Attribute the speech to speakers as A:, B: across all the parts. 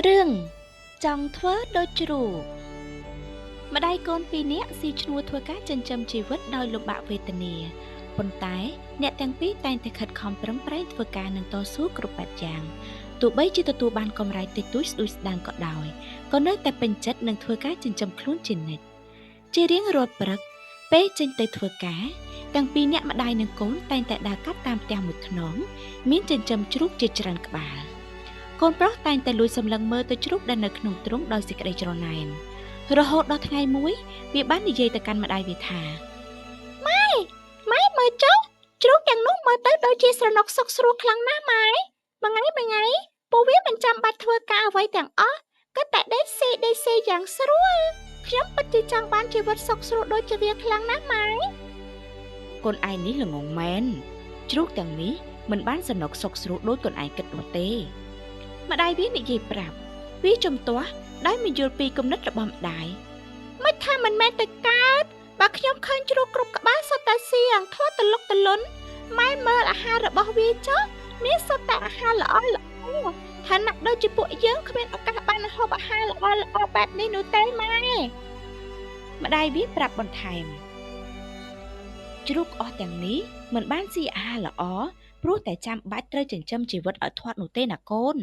A: រឿងចង់ធ្វើដូចជ្រូកម្ដាយកូនពីរនាក់ស៊ីឈ្នួលធ្វើការចិញ្ចឹមជីវិតដោយលំបាកវេទនាប៉ុន្តែអ្នកទាំងពីរតែងតែខិតខំប្រឹងប្រែងធ្វើការនិងតស៊ូគ្រប់បែបយ៉ាងទោះបីជាទទួលបានកម្រៃតិចតួចស្ដួយស្ដាងក៏ដោយក៏នៅតែពេញចិត្តនឹងធ្វើការចិញ្ចឹមខ្លួនជានិច្ចជារៀងរាល់ព្រឹកពេលចេញទៅធ្វើការទាំងពីរនាក់ម្ដាយនិងកូនតែងតែដើរកាត់តាមផ្ទះមួយខ្នងមានចិញ្ចឹមជ្រូកជាច្រើនក្បាលកូនប្រុសតែងតែលួចសម្លឹងមើលទៅជ្រូកដែលនៅក្នុងទ្រុងដោយសេចក្តីច្រណែនរហូតដល់ថ្ងៃមួយវាបាននិយាយទៅកាន់ម្ដាយវាថាម៉ែមើលចុះជ្រូកទាំងនោះមើលទៅដូចជាស្រណុកសុកស្រួលខ្លាំងណាស់ម៉ែមួយថ្ងៃពួកវាមិនចាំបាច់ធ្វើការអ្វីទាំងអស់ក៏តែដេកសេយ៉ាងស្រួលខ្ញុំពិតជាចង់បានជីវិតសុខស្រួលដូចជាវាខ្លាំងណាស់ម៉ែកូនឯងនេះល្ងងមែនជ្រូកទាំងនេះមិនបានសនុកសុខស្រួលដូចកូនឯងគិតនោះទេម្ដាយវានិយាយប្រាប់វាជំទាស់ដោយមិនយល់ពីគំនិតរបស់ម្ដាយមិនថាមិនមែនទៅកើតបើខ្ញុំឃើញជ្រូកគ្រប់ក្បាលសុទ្ធតែស៊ីយ៉ាងធត់ទលុកទលន់ម៉ែមើលអាហាររបស់វាចុះមានសុទ្ធតែអាហារល្អឋានៈដូចជាពួកយើងគ្មានឱកាសបានហូបអាហារល្អបែបនេះនោះទេម៉ែម្ដាយវាប្រាប់បន្ថែមជ្រូកអស់ទាំងនេះមិនបានស៊ីអាហារល្អព្រោះតែចាំបាច់ត្រូវចិញ្ចឹមជីវិតឲ្យធាត់នោះទេណាកូន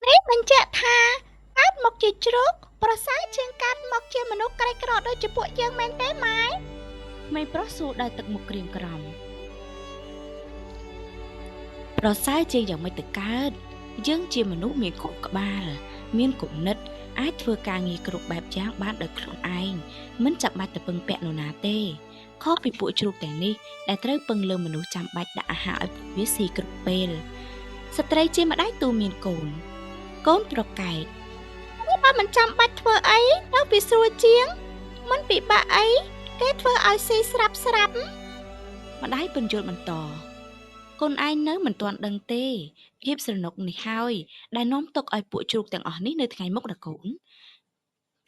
A: នេះបញ្ជាក់ថាកើតមកជាជ្រូកប្រសើរជាងកើតមកជាមនុស្សក្រីក្រដូចជាពួកយើងមែនទេម៉ែម៉ែប្រុសសួរដោយទឹកមុខក្រៀមក្រំប្រសើរជាងយ៉ាងម៉េចទៅកើតយើងជាមនុស្សមានខួរក្បាលមានគំនិតអាចធ្វើការងារគ្រប់បែបយ៉ាងបានដោយខ្លួនឯងមិនចាំបាច់ទៅពឹងពាក់នរណាទេខុសពីពួកជ្រូកទាំងនេះដែលត្រូវពឹងលើមនុស្សចាំបាច់ដាក់អាហារឲ្យពួកវាស៊ីគ្រប់ពេលស្ត្រីជាម្ដាយទូមានកូនប្រកែកនេះបើមិនចាំបាច់ធ្វើអីទៅវាស្រួលជាងមិនពិបាកអីគេធ្វើឲ្យស៊ីស្រាប់ម្ដាយពន្យល់បន្តកូនឯងនៅមិនទាន់ដឹងទេភាពស្រណុកនេះហើយដែលនាំទុកឲ្យពួកជ្រូកទាំងអស់នេះនៅថ្ងៃមុខណាកូន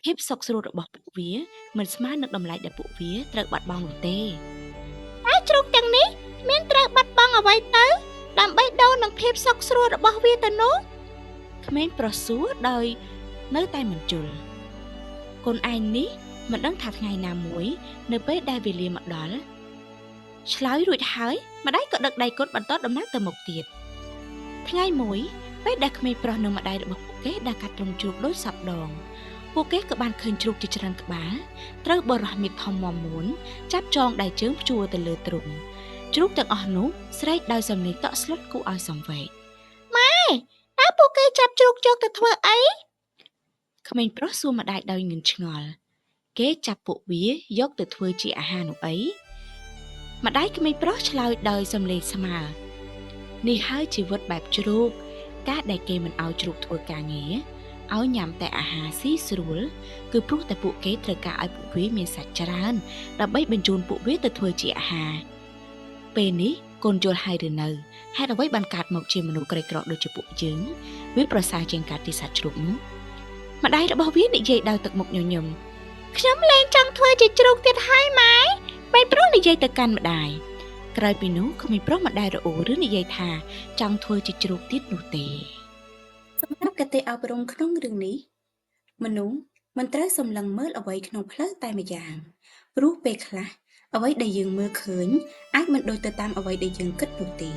A: ភាពសុខស្រួលរបស់ពួកវាមិនស្មើនឹងតម្លៃដែលពួកវាត្រូវបាត់បង់នោះទេតែជ្រូកទាំងនេះមានត្រូវបាត់បង់អ្វីទៅដើម្បីដូរនឹងភាពសុខស្រួលរបស់វាទៅនោះក្មេងប្រុសសួរដោយនៅតែមិនជល់កូនឯងនេះមិនដឹងថាថ្ងៃណាមួយនៅពេលដែលវេលាមកដល់ឆ្លើយរួចហើយម្ដាយក៏ដឹកដៃកូនបន្តដំណើរទៅមុខទៀតថ្ងៃមួយពេលដែលក្មេងប្រុសនិងម្ដាយរបស់ពួកគេដើរកាត់ទ្រុងជ្រូកដូចសពដងពួកគេក៏បានឃើញជ្រូកជាច្រើនក្បាលត្រូវបរោះមៀតធំមាំមួនចាប់ចងដៃជើងព្យួរទៅលើទ្រុងជ្រូកទាំងអស់នោះស្រែកដោយសំឡេងតក់ស្លុតគួរឲ្យសង្វេគម៉ែតើពួកគេចាប់ជ្រូកយកទៅធ្វើអីក្មេងប្រុសសួរម្ដាយដោយងឿនឆ្ងល់គេចាប់ពួកវាយកទៅធ្វើជាអាហារនោះអីម្ដាយក្មេងប្រុសឆ្លើយដោយសំឡេងស្មើនេះហើយជីវិតបែបជ្រូកការដែលគេមិនឲ្យជ្រូកធ្វើការងារឲ្យញ៉ាំតែអាហារស៊ីស្រួលគឺព្រោះតែពួកគេត្រូវការឲ្យពួកវាមានសាច់ច្រើនដើម្បីបញ្ជូនពួកវាទៅធ្វើជាអាហារពេលនេះកូនយល់ហើយឬនៅហេតុអ្វីបានកើតមកជាមនុស្សក្រីក្រដូចជាពួកយើងវាប្រសើរជាងកើតជាសត្វជ្រូកនោះម្ដាយរបស់វានិយាយដោយទឹកមុខញញឹមខ្ញុំលែងចង់ធ្វើជាជ្រូកទៀតហើយម៉ែពេលប្រុសនិយាយទៅកាន់ម្ដាយក្រោយពីនោះក្មេងប្រុសមិនដែលរអ៊ូឬនិយាយថាចង់ធ្វើជាជ្រូកទៀតនោះទេសម្រាប់គតិអប់រំក្នុងរឿងនេះមនុស្សមិនត្រូវសម្លឹងមើលអ្វីក្នុងផ្លូវតែម្យ៉ាងព្រោះពេលខ្លះអ្វីដែលយើងមើលឃើញអាចមិនដូចទៅតាមអ្វីដែលយើងគិតនោះទេ